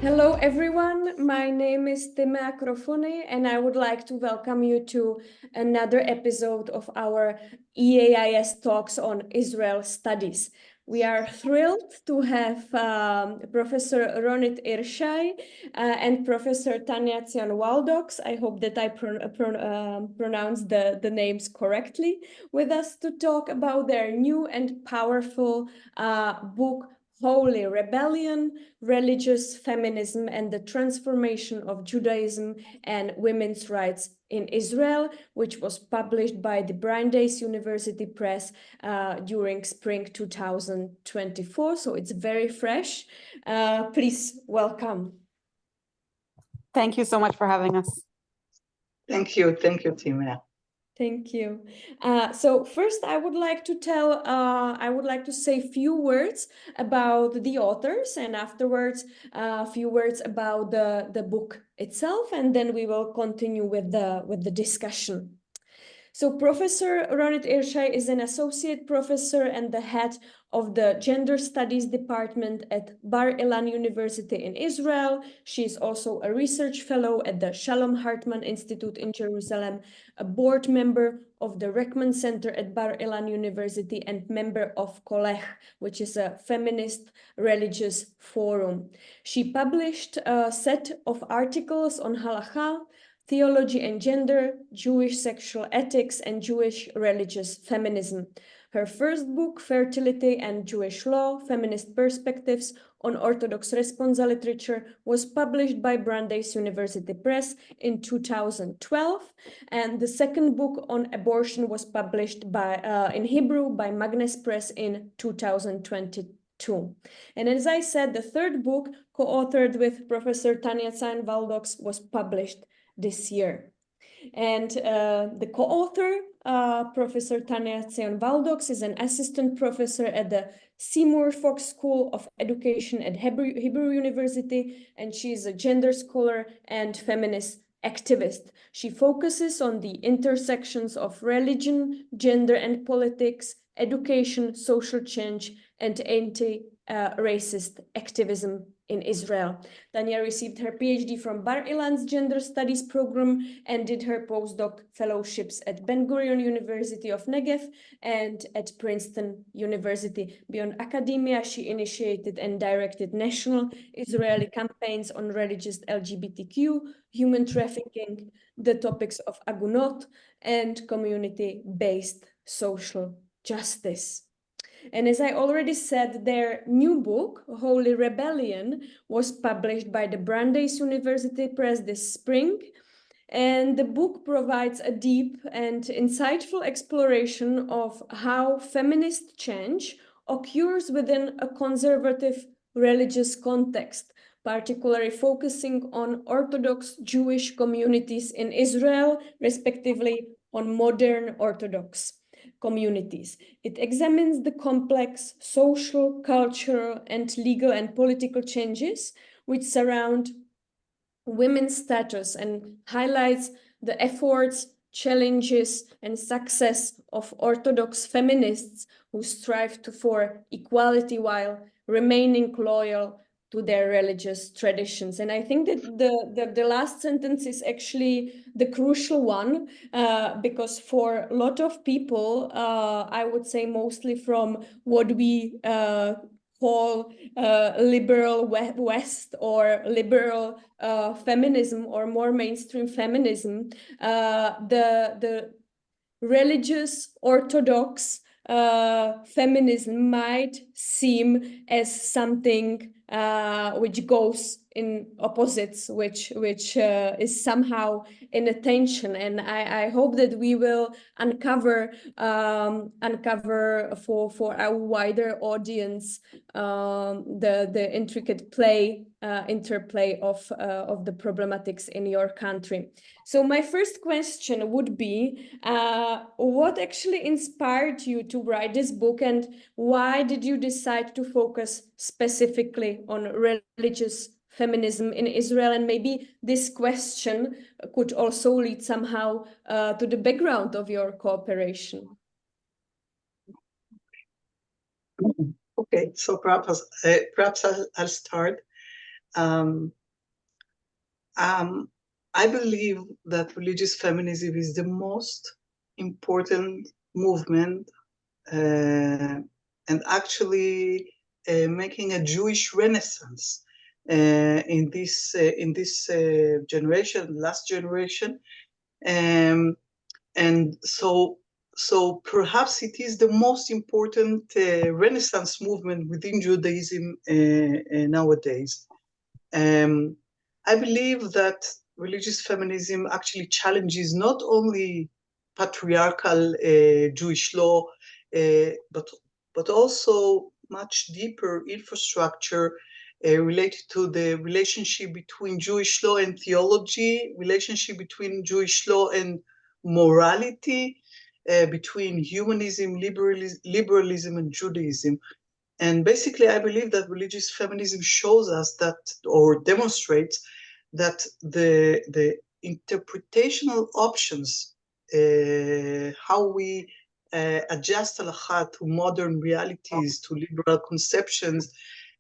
Hello, everyone. My name is Tamar Ros, and I would like to welcome you to another episode of our EAIS talks on Israel studies. We are thrilled to have Professor Ronit Irshai and Professor Tanya Zion-Waldoks. I hope that I pronounced the names correctly, with us to talk about their new and powerful book, Holy Rebellion, Religious Feminism and the Transformation of Judaism and Women's Rights in Israel, which was published by the Brandeis University Press during spring 2024. So it's very fresh. Please welcome. Thank you so much for having us. Thank you, Tima. Thank you. So first, I would like to say a few words about the authors, and afterwards, a few words about the book itself, and then we will continue with the discussion. So Professor Ronit Irshai is an associate professor and the head of the Gender Studies Department at Bar Ilan University in Israel. She is also a research fellow at the Shalom Hartman Institute in Jerusalem, a board member of the Reckman Center at Bar Ilan University, and member of Kolech, which is a feminist religious forum. She published a set of articles on halakhah, theology and gender, Jewish sexual ethics, and Jewish religious feminism. Her first book, Fertility and Jewish Law, Feminist Perspectives on Orthodox Responsa Literature, was published by Brandeis University Press in 2012. And the second book on abortion was published in Hebrew by Magnes Press in 2022. And as I said, the third book, co-authored with Professor Tanya Zion-Waldoks, was published this year. And the co-author, Professor Tanya Zion-Waldoks, is an assistant professor at the Seymour Fox School of Education at Hebrew University, and she is a gender scholar and feminist activist. She focuses on the intersections of religion, gender and politics, education, social change, and anti-racist activism in Israel. Tanya received her PhD from Bar Ilan's Gender Studies program and did her postdoc fellowships at Ben Gurion University of Negev and at Princeton University. Beyond academia, she initiated and directed national Israeli campaigns on religious LGBTQ, human trafficking, the topics of agunot, and community-based social justice. And as I already said, their new book, Holy Rebellion, was published by the Brandeis University Press this spring. And the book provides a deep and insightful exploration of how feminist change occurs within a conservative religious context, particularly focusing on Orthodox Jewish communities in Israel, respectively on modern Orthodox communities. It examines the complex social, cultural, and legal and political changes which surround women's status and highlights the efforts, challenges, and success of Orthodox feminists who strive for equality while remaining loyal to their religious traditions. And I think that the last sentence is actually the crucial one, because for a lot of people, I would say mostly from what we call liberal West or liberal feminism or more mainstream feminism, the religious Orthodox feminism might seem as something which goes in opposites, which is somehow in a tension. And I hope that we will uncover for a wider audience the intricate interplay of the problematics in your country. So my first question would be, what actually inspired you to write this book, and why did you decide to focus specifically on religious feminism in Israel? And maybe this question could also lead somehow to the background of your cooperation. Okay, so perhaps I'll start. Um, I believe that religious feminism is the most important movement and actually making a Jewish renaissance in this generation, last generation, and so perhaps it is the most important Renaissance movement within Judaism nowadays. I believe that religious feminism actually challenges not only patriarchal Jewish law, but also much deeper infrastructure related to the relationship between Jewish law and theology, relationship between Jewish law and morality, between humanism, liberalism, and Judaism. And basically, I believe that religious feminism shows us that, or demonstrates that the interpretational options, how we adjust halakhah to modern realities, to liberal conceptions,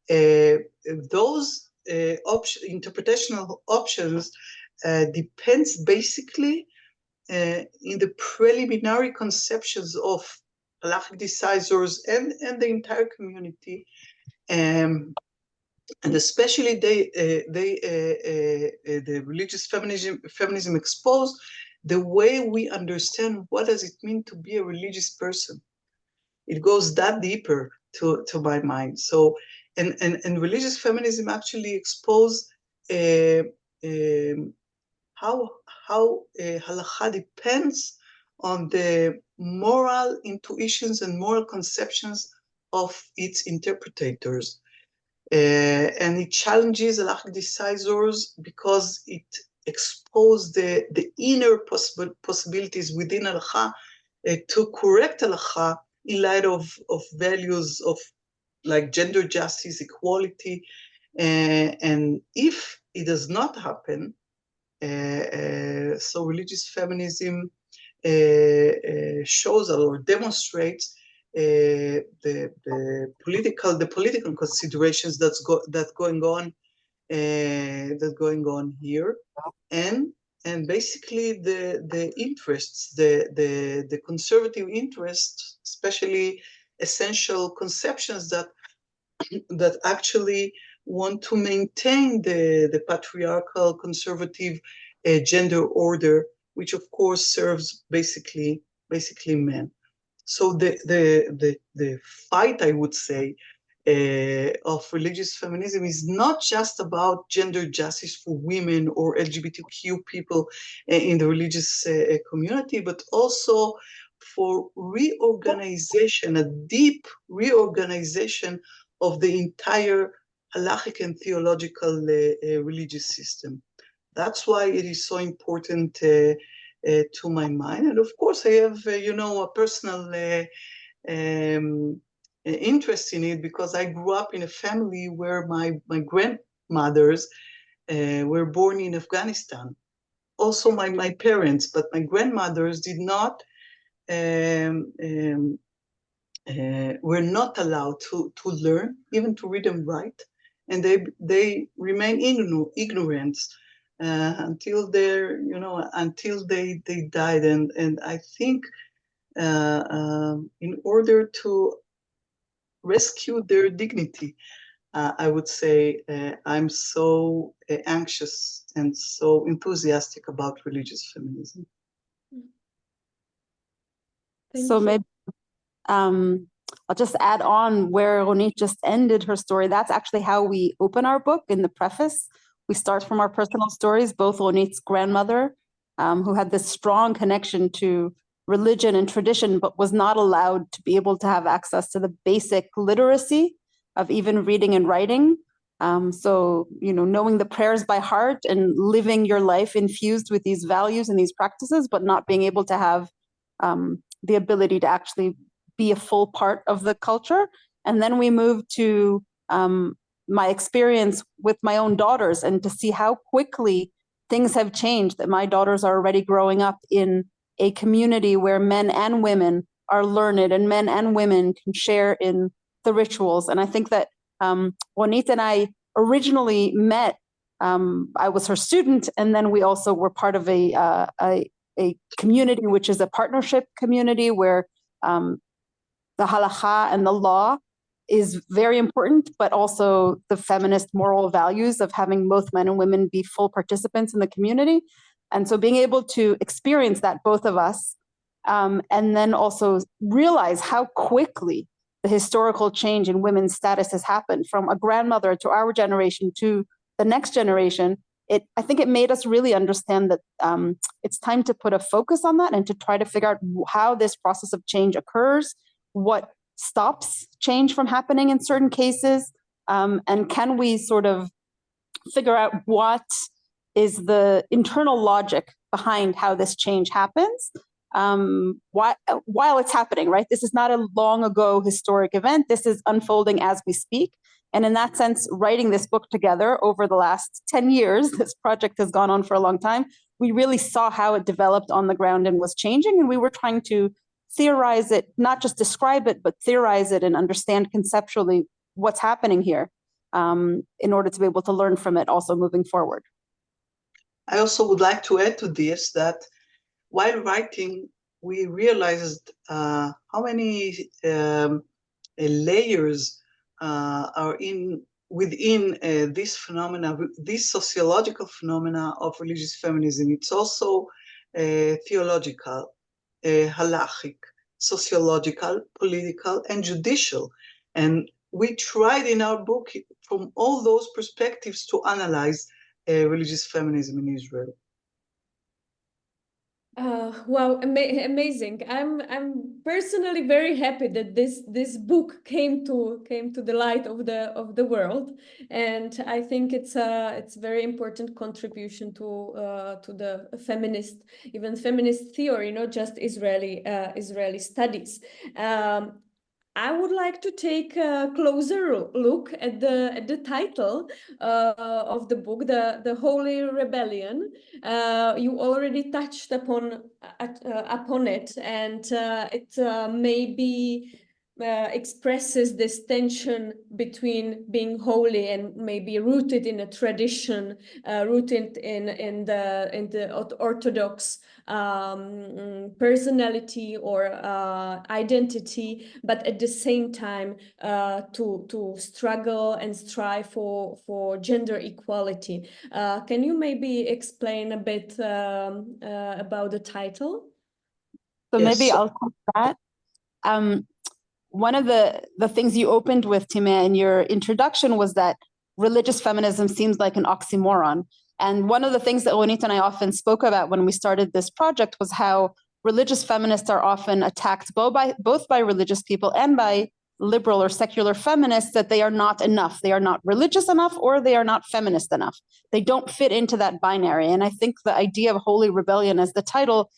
those interpretational options depends basically in the preliminary conceptions of halachic decisors and the entire community, and especially the religious feminism exposed the way we understand what does it mean to be a religious person. It goes that deeper to my mind. So, and religious feminism actually exposed how halakhah depends on the moral intuitions and moral conceptions of its interpreters. And it challenges halachic decisors because it exposes the inner possibilities within halakhah to correct halakhah in light of values of like gender justice, equality, and if it does not happen, so religious feminism shows or demonstrates the political considerations that's going on here, and basically the interests, the conservative interests, especially essential conceptions that actually want to maintain the patriarchal conservative gender order, which of course serves basically men. So the fight, I would say, of religious feminism is not just about gender justice for women or LGBTQ people in the religious community, but also for reorganization, a deep reorganization of the entire halachic and theological religious system. That's why it is so important to my mind. And of course, I have, a personal interest in it because I grew up in a family where my grandmothers were born in Afghanistan. Also my parents, but my grandmothers did not, were not allowed to learn, even to read and write. And they remain ignorant until until they died. And I think in order to rescue their dignity, I would say I'm so anxious and so enthusiastic about religious feminism. So maybe I'll just add on where Ronit just ended her story. That's actually how we open our book in the preface. We start from our personal stories, both Ronit's grandmother, who had this strong connection to religion and tradition, but was not allowed to be able to have access to the basic literacy of even reading and writing. So, knowing the prayers by heart and living your life infused with these values and these practices, but not being able to have the ability to actually be a full part of the culture. And then we moved to my experience with my own daughters and to see how quickly things have changed, that my daughters are already growing up in a community where men and women are learned and men and women can share in the rituals. And I think that Ronit and I originally met, I was her student, and then we also were part of a community, which is a partnership community where the halakhah and the law is very important, but also the feminist moral values of having both men and women be full participants in the community. And so being able to experience that, both of us, and then also realize how quickly the historical change in women's status has happened from a grandmother to our generation to the next generation. I think it made us really understand that it's time to put a focus on that and to try to figure out how this process of change occurs, what stops change from happening in certain cases, and can we sort of figure out what is the internal logic behind how this change happens while it's happening, right? This is not a long ago historic event. This is unfolding as we speak. And in that sense, writing this book together over the last 10 years, this project has gone on for a long time, we really saw how it developed on the ground and was changing. And we were trying to theorize it, not just describe it, but theorize it and understand conceptually what's happening here in order to be able to learn from it also moving forward. I also would like to add to this that while writing, we realized how many layers are within this phenomena, this sociological phenomena of religious feminism. It's also theological, halakhic, sociological, political, and judicial. And we tried in our book from all those perspectives to analyze religious feminism in Israel. Wow, amazing! I'm personally very happy that this book came to the light of the world, and I think it's very important contribution to the feminist theory, not just Israeli studies. I would like to take a closer look at the title of the book, the Holy Rebellion. You already touched upon it, and it maybe expresses this tension between being holy and maybe rooted in a tradition, rooted in the Orthodox personality or identity, but at the same time to struggle and strive for gender equality. Can you maybe explain a bit about the title? So Yes. maybe I'll take that. One of the things you opened with, Timea, in your introduction was that religious feminism seems like an oxymoron. And one of the things that Ronit and I often spoke about when we started this project was how religious feminists are often attacked both by religious people and by liberal or secular feminists, that they are not enough. They are not religious enough, or they are not feminist enough. They don't fit into that binary. And I think the idea of Holy Rebellion as the title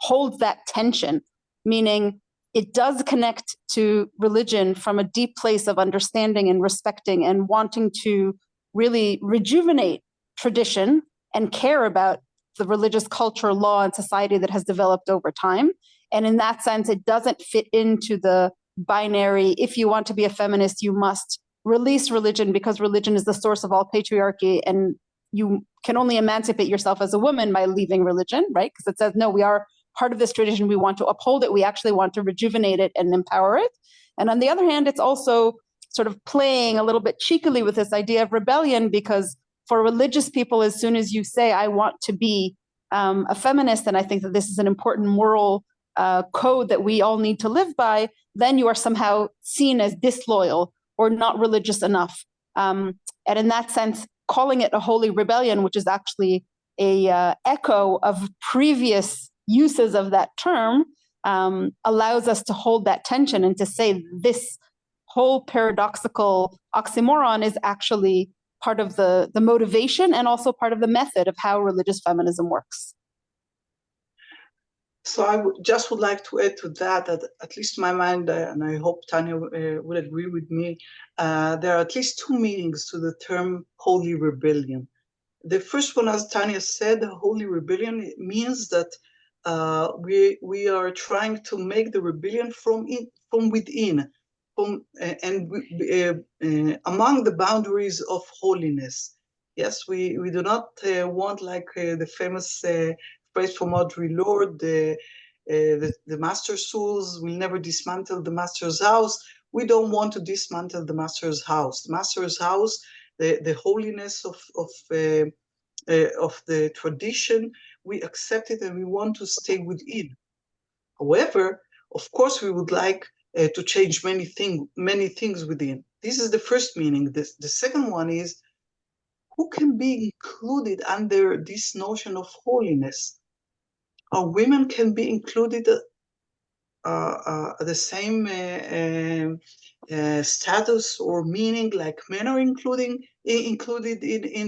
holds that tension, meaning it does connect to religion from a deep place of understanding and respecting and wanting to really rejuvenate tradition and care about the religious culture, law, and society that has developed over time. And in that sense, it doesn't fit into the binary, if you want to be a feminist, you must release religion because religion is the source of all patriarchy, and you can only emancipate yourself as a woman by leaving religion, right? Because it says, no, we are part of this tradition, we want to uphold it, we actually want to rejuvenate it and empower it. And on the other hand, it's also sort of playing a little bit cheekily with this idea of rebellion, because for religious people, as soon as you say, I want to be a feminist, and I think that this is an important moral code that we all need to live by, then you are somehow seen as disloyal or not religious enough. And in that sense, calling it a holy rebellion, which is actually a echo of previous uses of that term, allows us to hold that tension and to say this whole paradoxical oxymoron is actually part of the motivation and also part of the method of how religious feminism works. So I would like to add to that at least in my mind, and I hope Tanya will agree with me, there are at least two meanings to the term holy rebellion. The first one, as Tanya said, holy rebellion means that we are trying to make the rebellion from within, among the boundaries of holiness. Yes, we do not want, like the famous phrase from Audre Lorde, the master's tools will never dismantle the master's house. We don't want to dismantle the master's house. The master's house, the holiness of the tradition, we accept it and we want to stay within. However, of course, we would like to change many things within. This is the first meaning. The second one is, who can be included under this notion of holiness? Women can be included the same status or meaning like men are included in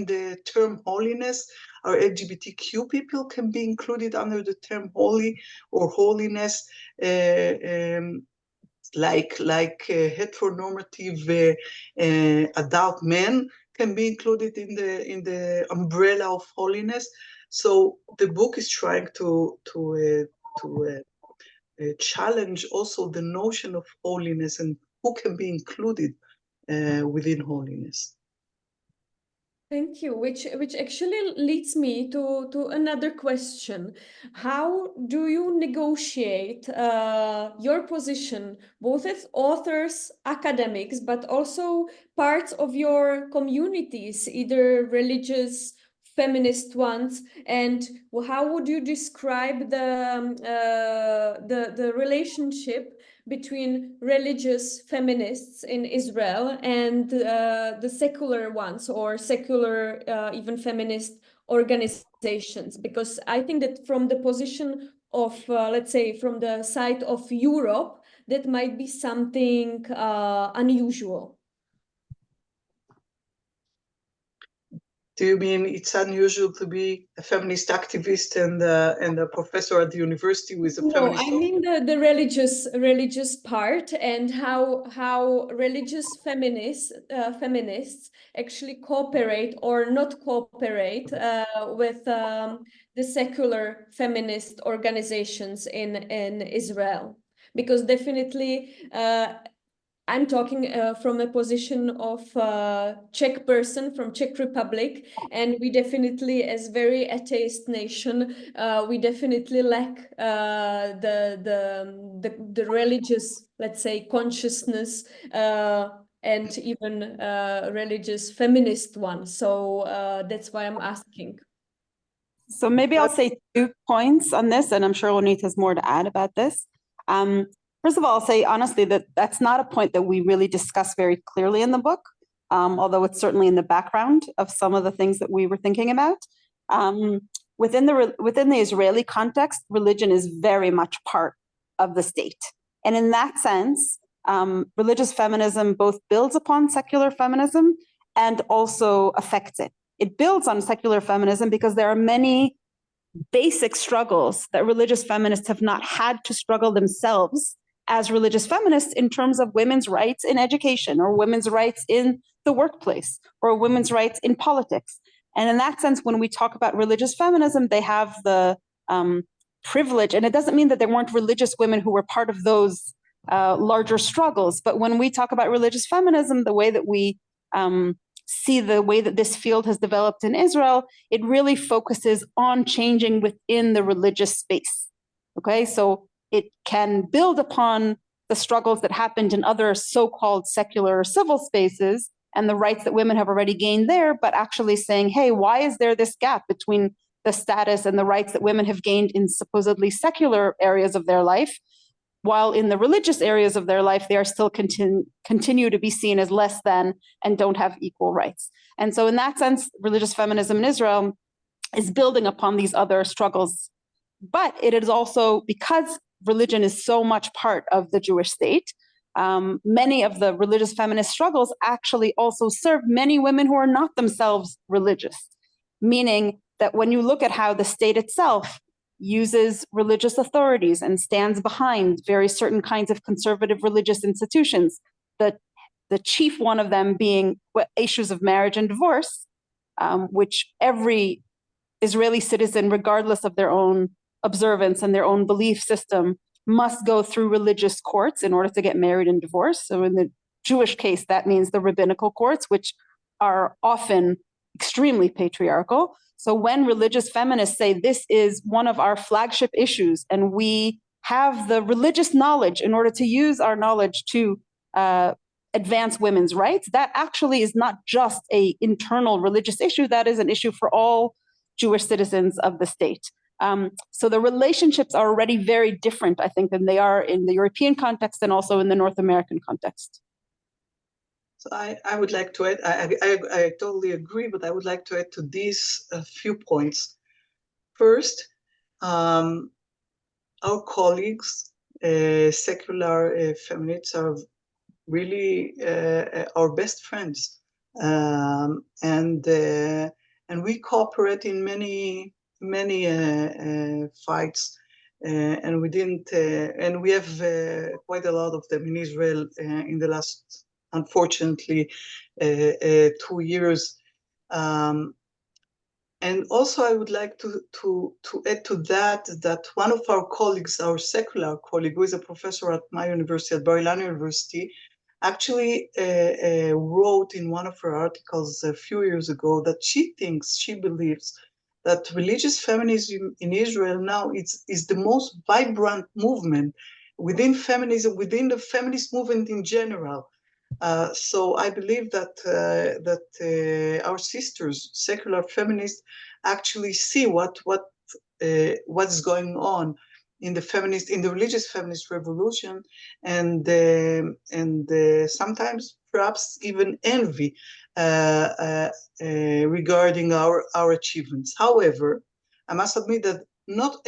the term holiness. Our LGBTQ people can be included under the term holy or holiness, like heteronormative adult men can be included in the umbrella of holiness. So the book is trying to challenge also the notion of holiness and who can be included within holiness. Thank you, which actually leads me to another question. How do you negotiate your position, both as authors, academics, but also parts of your communities, either religious, feminist ones, and how would you describe the relationship between religious feminists in Israel and the secular ones or secular even feminist organizations? Because I think that from the position of, let's say, from the side of Europe, that might be something unusual. Do you mean it's unusual to be a feminist activist and a professor at the university with a feminist? No, I mean the religious part, and how religious feminists actually cooperate or not cooperate with the secular feminist organizations in Israel, because definitely I'm talking from a position of Czech person from Czech Republic, and we definitely, as very atheist nation, we definitely lack the religious, let's say, consciousness and even religious feminist one. So that's why I'm asking. So maybe I'll say 2 points on this, and I'm sure Ronit has more to add about this. First of all, I'll say honestly that that's not a point that we really discuss very clearly in the book, although it's certainly in the background of some of the things that we were thinking about. Within the Israeli context, religion is very much part of the state. And in that sense, religious feminism both builds upon secular feminism and also affects it. It builds on secular feminism because there are many basic struggles that religious feminists have not had to struggle themselves as religious feminists in terms of women's rights in education or women's rights in the workplace or women's rights in politics. And in that sense, when we talk about religious feminism, they have the privilege, and it doesn't mean that there weren't religious women who were part of those larger struggles. But when we talk about religious feminism, the way that we see the way that this field has developed in Israel, it really focuses on changing within the religious space. Okay, so it can build upon the struggles that happened in other so-called secular or civil spaces and the rights that women have already gained there, but actually saying, hey, why is there this gap between the status and the rights that women have gained in supposedly secular areas of their life, while in the religious areas of their life, they are still continue to be seen as less than and don't have equal rights. And so in that sense, religious feminism in Israel is building upon these other struggles. But it is also, because religion is so much part of the Jewish state, many of the religious feminist struggles actually also serve many women who are not themselves religious, meaning that when you look at how the state itself uses religious authorities and stands behind very certain kinds of conservative religious institutions, the chief one of them being issues of marriage and divorce, which every Israeli citizen, regardless of their own observance and their own belief system, must go through religious courts in order to get married and divorced. So in the Jewish case, that means the rabbinical courts, which are often extremely patriarchal. So when religious feminists say this is one of our flagship issues, and we have the religious knowledge in order to use our knowledge to advance women's rights, that actually is not just an internal religious issue, that is an issue for all Jewish citizens of the state. So the relationships are already very different, I think, than they are in the European context and also in the North American context. So I would like to add, I totally agree, but I would like to add to these a few points. First, our colleagues, secular feminists, are really our best friends, and we cooperate in many fights, and we have quite a lot of them in Israel in the last, unfortunately, 2 years. And also, I would like to add to that one of our colleagues, our secular colleague, who is a professor at my university, at Bar Ilan University, actually wrote in one of her articles a few years ago that she believes that religious feminism in Israel now is the most vibrant movement within feminism, within the feminist movement in general. So I believe that our sisters, secular feminists, actually see what's going on in the religious feminist revolution, and sometimes perhaps even envy regarding our achievements. However, I must admit that not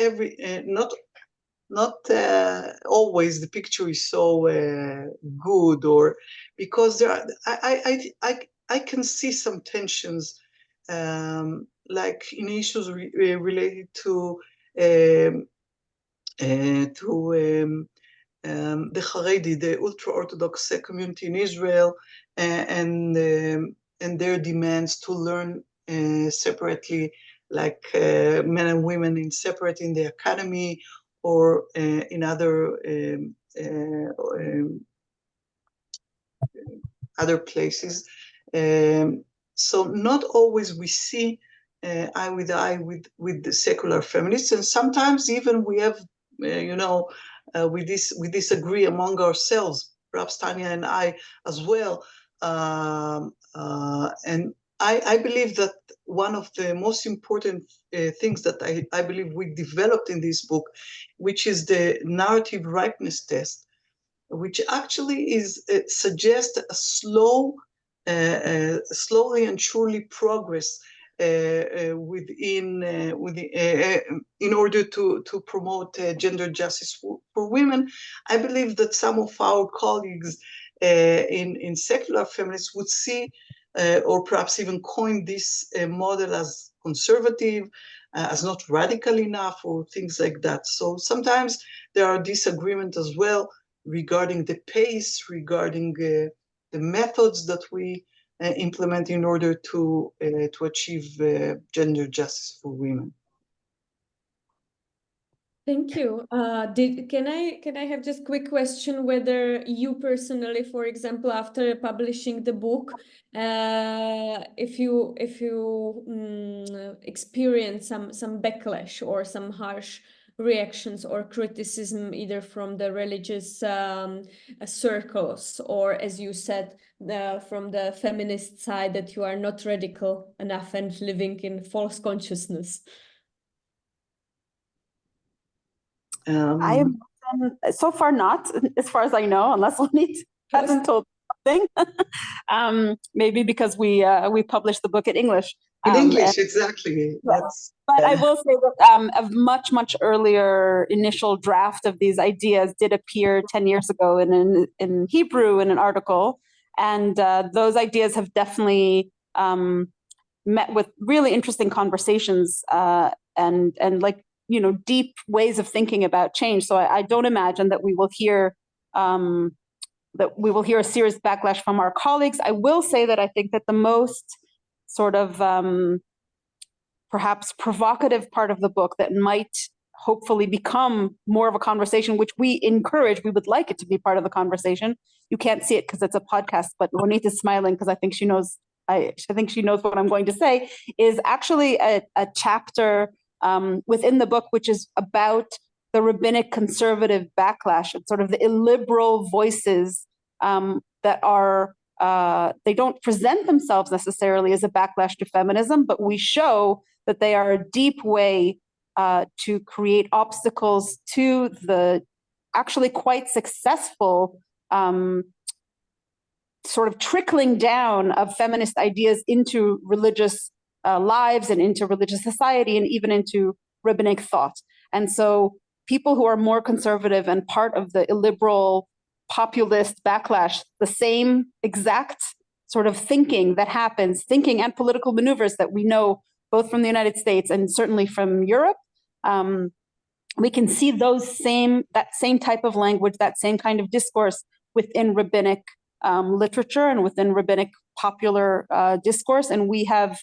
always the picture is so good, or because there are, I can see some tensions, like in issues related to the Haredi, the ultra-Orthodox community in Israel, and their demands to learn separately, like men and women separate in the academy, or in other places. So not always we see eye with eye with the secular feminists, and sometimes even we have, we disagree among ourselves, perhaps Tanya and I as well. And I believe that one of the most important things that I believe we developed in this book, which is the narrative ripeness test, which actually suggests a slowly and surely progress in order to promote gender justice for women. I believe that some of our colleagues in secular feminists would see, or perhaps even coin this model as conservative, as not radical enough, or things like that. So sometimes there are disagreements as well regarding the pace, regarding the methods that we implement in order to achieve gender justice for women. Thank you. Can I have just quick question whether you personally, for example, after publishing the book, if you experience some backlash or some harsh reactions or criticism, either from the religious circles, or, as you said, from the feminist side, that you are not radical enough and living in false consciousness? I am so far not, as far as I know, unless Ronit hasn't told me something. Maybe because we published the book in English. In English, exactly. Yes. But I will say that a much earlier initial draft of these ideas did appear 10 years ago in Hebrew in an article, and those ideas have definitely met with really interesting conversations and like, deep ways of thinking about change. So I don't imagine that we will hear a serious backlash from our colleagues. I will say that I think that the most sort of perhaps provocative part of the book that might hopefully become more of a conversation, which we encourage. We would like it to be part of the conversation. You can't see it because it's a podcast, but Ronit is smiling because I think she knows. I think she knows what I'm going to say. Is actually a chapter within the book, which is about the rabbinic conservative backlash and sort of the illiberal voices that are. They don't present themselves necessarily as a backlash to feminism, but we show that they are a deep way to create obstacles to the actually quite successful sort of trickling down of feminist ideas into religious lives and into religious society and even into rabbinic thought. And so people who are more conservative and part of the illiberal populist backlash, the same exact sort of thinking that happens, thinking and political maneuvers that we know both from the United States and certainly from Europe, we can see that same type of language, that same kind of discourse within rabbinic literature and within rabbinic popular discourse. And we have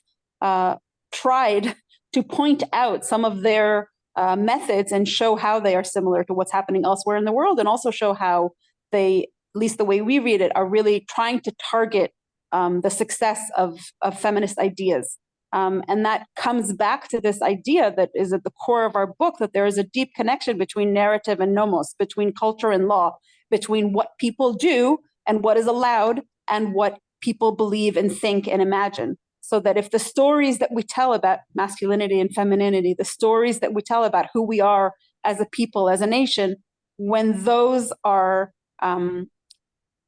tried to point out some of their methods and show how they are similar to what's happening elsewhere in the world, and also show how they, at least the way we read it, are really trying to target the success of feminist ideas. And that comes back to this idea that is at the core of our book, that there is a deep connection between narrative and nomos, between culture and law, between what people do and what is allowed and what people believe and think and imagine. So that if the stories that we tell about masculinity and femininity, the stories that we tell about who we are as a people, as a nation, when those are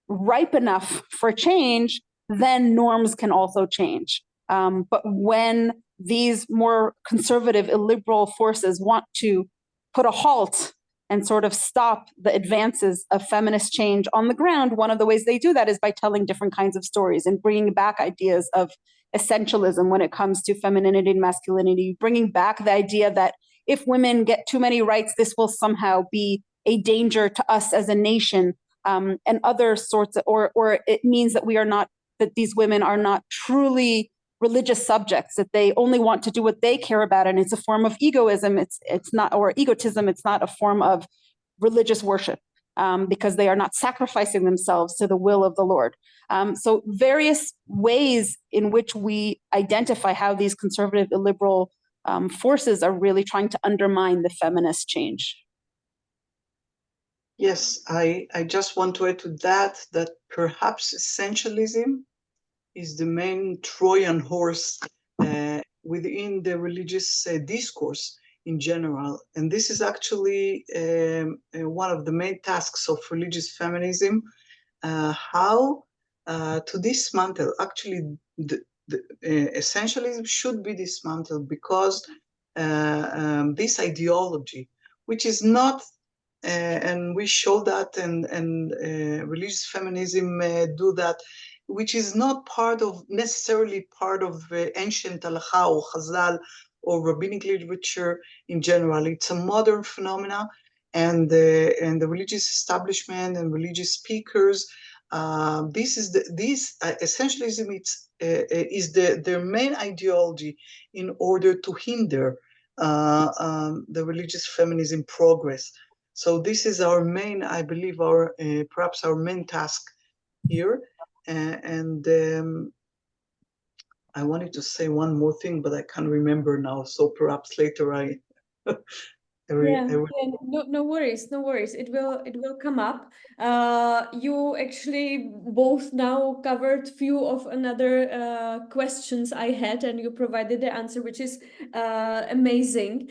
ripe enough for change, then norms can also change. But when these more conservative, illiberal forces want to put a halt and sort of stop the advances of feminist change on the ground, one of the ways they do that is by telling different kinds of stories and bringing back ideas of essentialism when it comes to femininity and masculinity, bringing back the idea that if women get too many rights, this will somehow be a danger to us as a nation, and other sorts of, or it means that we are not, that these women are not truly religious subjects, that they only want to do what they care about, and it's a form of egoism. It's not, or egotism. It's not a form of religious worship, because they are not sacrificing themselves to the will of the Lord. So various ways in which we identify how these conservative illiberal forces are really trying to undermine the feminist change. Yes, I just want to add to that perhaps essentialism is the main Trojan horse within the religious discourse in general. And this is actually one of the main tasks of religious feminism, how to dismantle. Actually, the essentialism should be dismantled, because this ideology, which is not, and we show that, and religious feminism do that, which is not necessarily part of ancient halakhah or chazal or rabbinic literature in general. It's a modern phenomena, and the religious establishment and religious speakers, this essentialism is their main ideology in order to hinder the religious feminism progress. So this is our main, I believe, perhaps our main task here. And I wanted to say one more thing, but I can't remember now. So perhaps later No worries, no worries. It will come up. You actually both now covered few of another questions I had, and you provided the answer, which is amazing.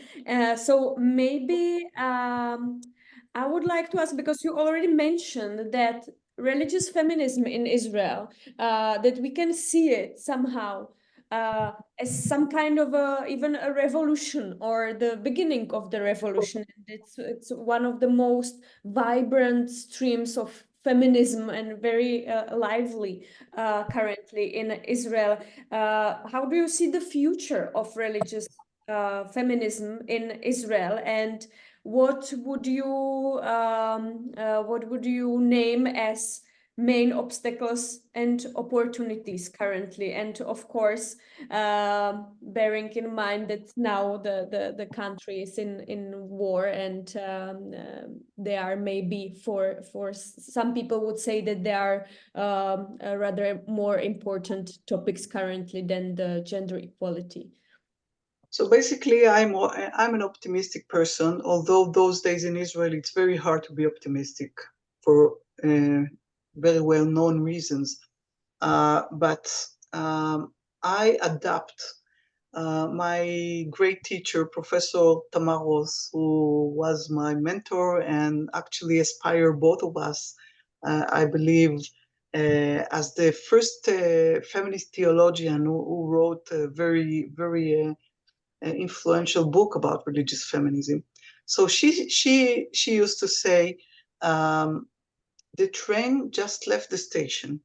So maybe I would like to ask, because you already mentioned that religious feminism in Israel, that we can see it somehow as some kind of even a revolution, or the beginning of the revolution. It's one of the most vibrant streams of feminism, and very lively currently in Israel. How do you see the future of religious feminism in Israel, and what would you name as main obstacles and opportunities currently, and of course bearing in mind that now the country is in war, and they are maybe for some people would say that they are rather more important topics currently than the gender equality. So basically, I'm an optimistic person, although those days in Israel it's very hard to be optimistic for very well-known reasons. But I adapt. My great teacher, Professor Tamar Ros, who was my mentor and actually inspired both of us, I believe, as the first feminist theologian who wrote a very, very influential book about religious feminism. So she used to say, the train just left the station.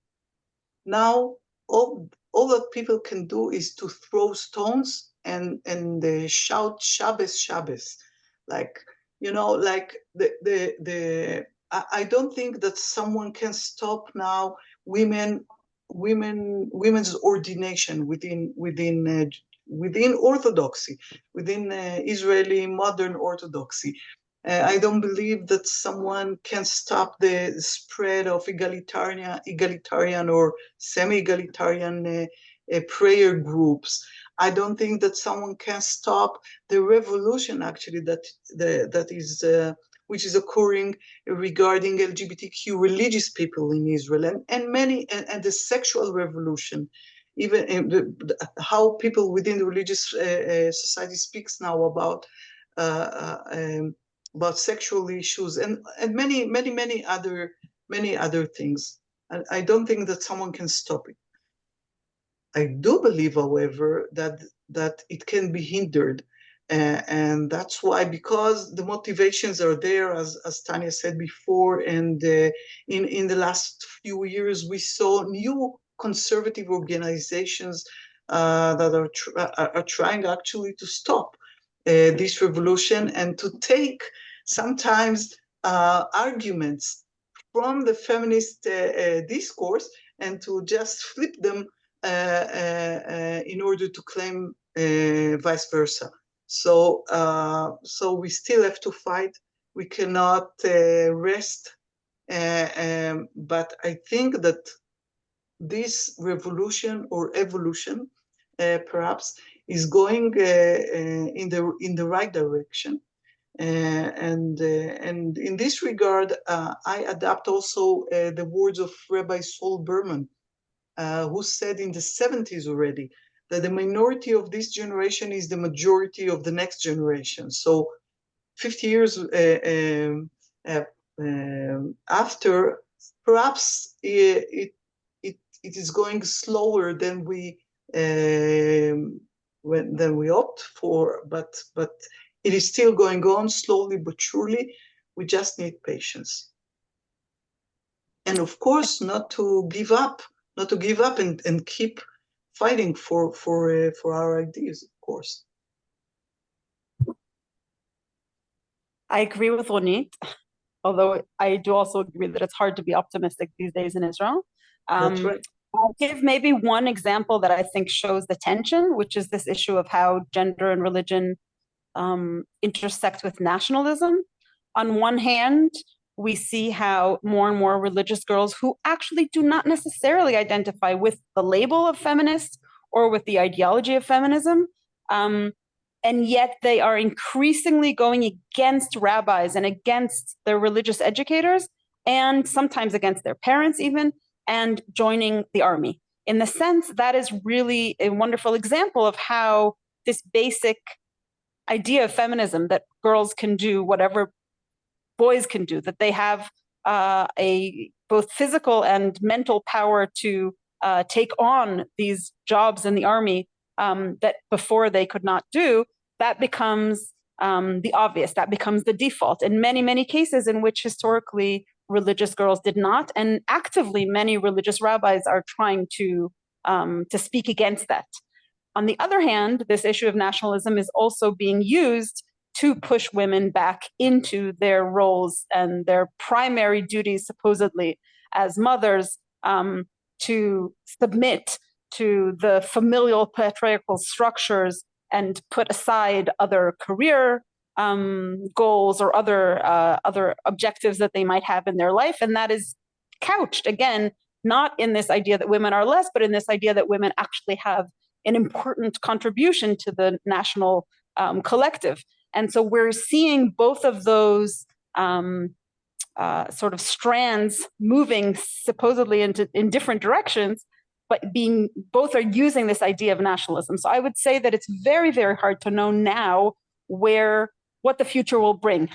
Now all that people can do is to throw stones and shout Shabbos, Shabbos, like, you know, like I don't think that someone can stop now women's ordination within Orthodoxy, within Israeli modern Orthodoxy. I don't believe that someone can stop the spread of egalitarian or semi-egalitarian prayer groups. I don't think that someone can stop the revolution, actually, that is which is occurring regarding LGBTQ religious people in Israel, and the sexual revolution, even how people within the religious society speaks now about sexual issues and many other things. And I don't think that someone can stop it. I do believe, however, that it can be hindered. And that's why, because the motivations are there, as Tanya said before, and in the last few years, we saw new conservative organizations that are trying actually to stop this revolution and to take sometimes arguments from the feminist discourse and to just flip them in order to claim vice versa. So we still have to fight. We cannot rest. But I think that this revolution or evolution, perhaps, is going in the right direction. And in this regard, I adapt also the words of Rabbi Saul Berman, who said in the 70s already that the minority of this generation is the majority of the next generation. So 50 years after, perhaps it is going slower than we opt for, but it is still going on slowly but surely. We just need patience. And of course, not to give up and keep fighting for our ideas, of course. I agree with Ronit, although I do also agree that it's hard to be optimistic these days in Israel. That's right. I'll give maybe one example that I think shows the tension, which is this issue of how gender and religion intersect with nationalism. On one hand, we see how more and more religious girls who actually do not necessarily identify with the label of feminist or with the ideology of feminism, and yet they are increasingly going against rabbis and against their religious educators, and sometimes against their parents even, and joining the army. In the sense, that is really a wonderful example of how this basic idea of feminism, that girls can do whatever boys can do, that they have a both physical and mental power to take on these jobs in the army that before they could not do, that becomes the obvious, that becomes the default in many, many cases in which historically religious girls did not, and actively many religious rabbis are trying to speak against that. On the other hand, this issue of nationalism is also being used to push women back into their roles and their primary duties, supposedly, as mothers to submit to the familial patriarchal structures and put aside other career goals or other objectives that they might have in their life. And that is couched, again, not in this idea that women are less, but in this idea that women actually have an important contribution to the national collective. And so we're seeing both of those sort of strands moving supposedly in different directions, but both are using this idea of nationalism. So I would say that it's very, very hard to know now what the future will bring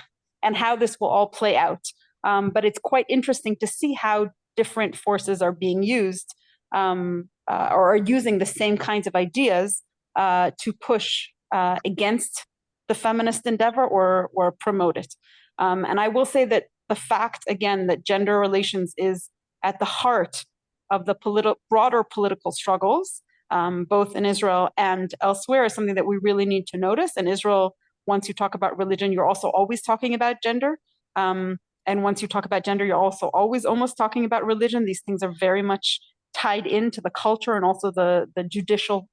and how this will all play out. But it's quite interesting to see how different forces are being used or are using the same kinds of ideas to push against the feminist endeavor or promote it. And I will say that the fact, again, that gender relations is at the heart of the broader political struggles, both in Israel and elsewhere, is something that we really need to notice. In Israel, once you talk about religion, you're also always talking about gender. And once you talk about gender, you're also always almost talking about religion. These things are very much tied into the culture and also the judicial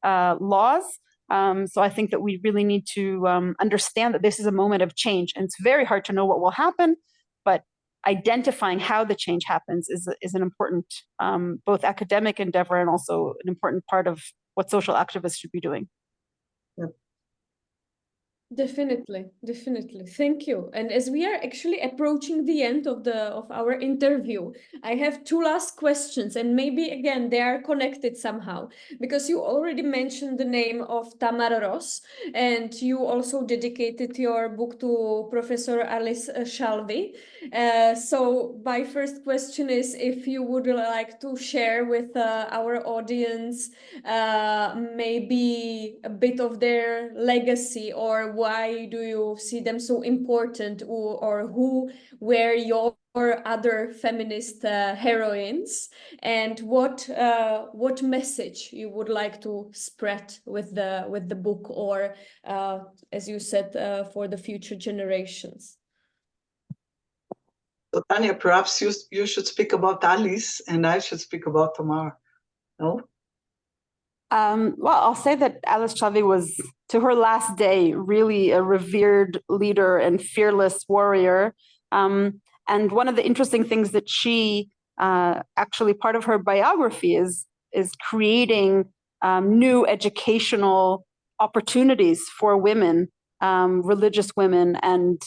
laws. So I think that we really need to understand that this is a moment of change. And it's very hard to know what will happen, but identifying how the change happens is an important both academic endeavor and also an important part of what social activists should be doing. Yep. Definitely. Thank you. And as we are actually approaching the end of our interview, I have two last questions, and maybe again they are connected somehow, because you already mentioned the name of Tamar Ros, and you also dedicated your book to Professor Alice Shelby. So my first question is if you would like to share with our audience maybe a bit of their legacy, or why do you see them so important, or who were your other feminist heroines, and what message you would like to spread with the book, or as you said, for the future generations? So Tanya, perhaps you should speak about Alice and I should speak about Tamar. No? Well, I'll say that Alice Shelby was, to her last day, really a revered leader and fearless warrior. And one of the interesting things that she, actually part of her biography is creating new educational opportunities for women, religious women, and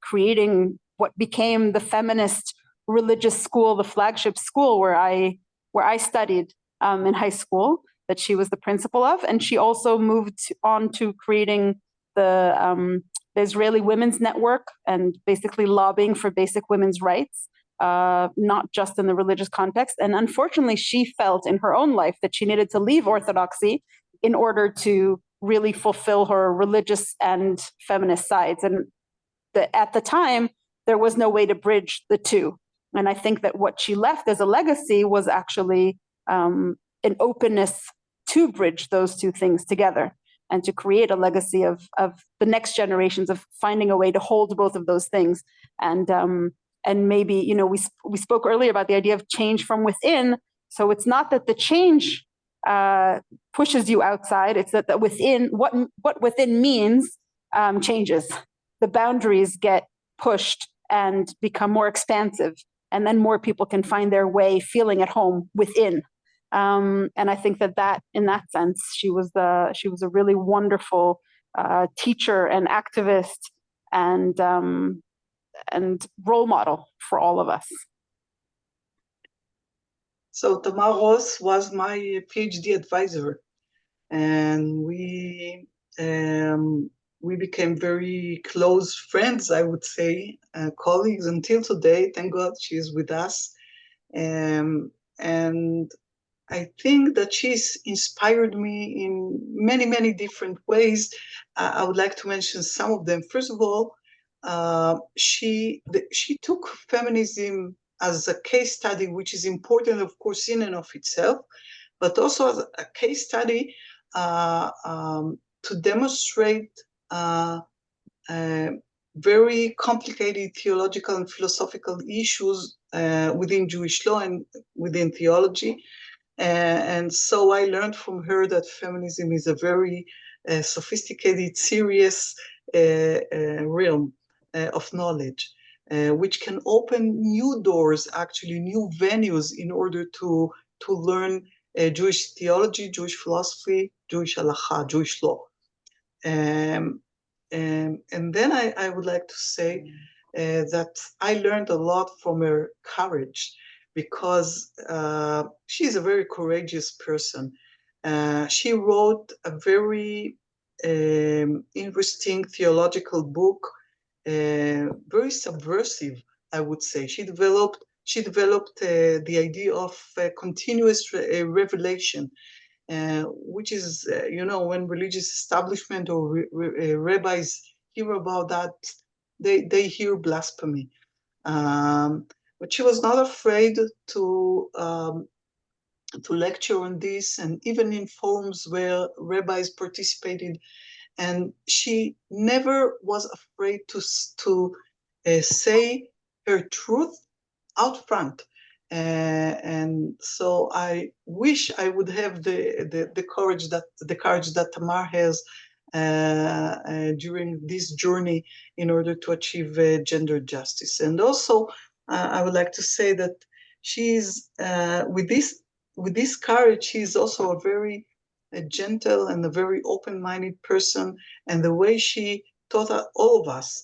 creating what became the feminist religious school, the flagship school where I studied in high school, that she was the principal of. And she also moved on to creating the Israeli Women's Network and basically lobbying for basic women's rights, not just in the religious context. And unfortunately, she felt in her own life that she needed to leave Orthodoxy in order to really fulfill her religious and feminist sides. And at the time, there was no way to bridge the two. And I think that what she left as a legacy was actually an openness to bridge those two things together and to create a legacy of the next generations of finding a way to hold both of those things. And maybe, we spoke earlier about the idea of change from within. So it's not that the change pushes you outside, it's that within, what within means changes. The boundaries get pushed and become more expansive, and then more people can find their way feeling at home within. And I think that in that sense, she was a really wonderful teacher and activist and role model for all of us. So Tamar Ros was my PhD advisor, and we became very close friends, I would say, colleagues until today. Thank God she's with us. And I think that she's inspired me in many, many different ways. I would like to mention some of them. First of all, she took feminism as a case study, which is important, of course, in and of itself, but also as a case study to demonstrate very complicated theological and philosophical issues within Jewish law and within theology. And so I learned from her that feminism is a very sophisticated, serious realm of knowledge, which can open new doors, actually new venues, in order to learn Jewish theology, Jewish philosophy, Jewish halakhah, Jewish law. And then I would like to say that I learned a lot from her courage, because she's a very courageous person. She wrote a very interesting theological book, very subversive, I would say. She developed the idea of continuous revelation, which is, when religious establishment or rabbis hear about that, they hear blasphemy. But she was not afraid to lecture on this, and even in forums where rabbis participated. And she never was afraid to say her truth out front. And so I wish I would have the courage that Tamar has during this journey in order to achieve gender justice. And also, I would like to say that she's with this courage, she's also a very gentle and a very open-minded person, and the way she taught all of us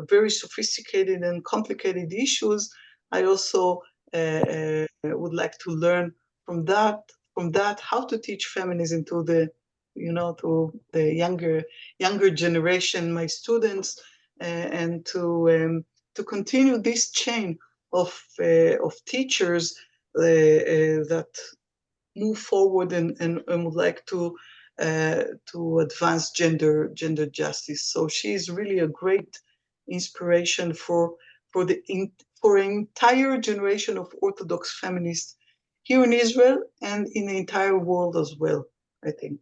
very sophisticated and complicated issues, I also would like to learn from that how to teach feminism to the younger generation, my students, and to continue this chain of teachers that move forward and would like to advance gender justice. So she is really a great inspiration for an entire generation of Orthodox feminists here in Israel and in the entire world as well, I think.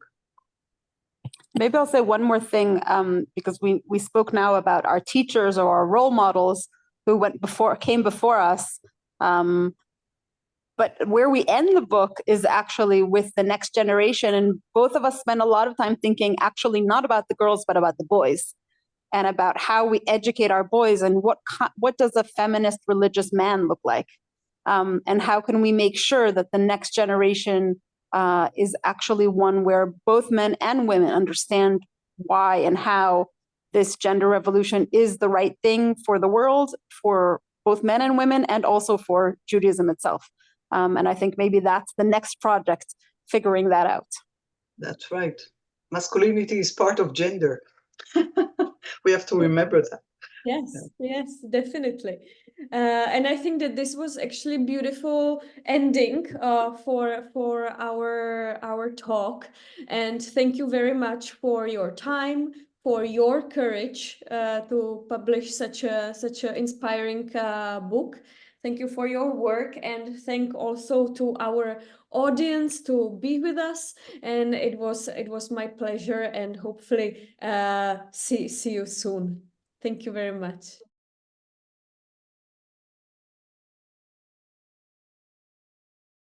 Maybe I'll say one more thing, because we spoke now about our teachers or our role models who came before us. But where we end the book is actually with the next generation. And both of us spend a lot of time thinking actually not about the girls, but about the boys, and about how we educate our boys, and what does a feminist religious man look like? And how can we make sure that the next generation is actually one where both men and women understand why and how this gender revolution is the right thing for the world, for both men and women, and also for Judaism itself. And I think maybe that's the next project, figuring that out. That's right. Masculinity is part of gender. We have to remember that. Yes, definitely. And I think that this was actually a beautiful ending for our talk. And thank you very much for your time, for your courage to publish such a inspiring book. Thank you for your work, and thank also to our audience to be with us. And it was my pleasure, and hopefully see you soon. Thank you very much.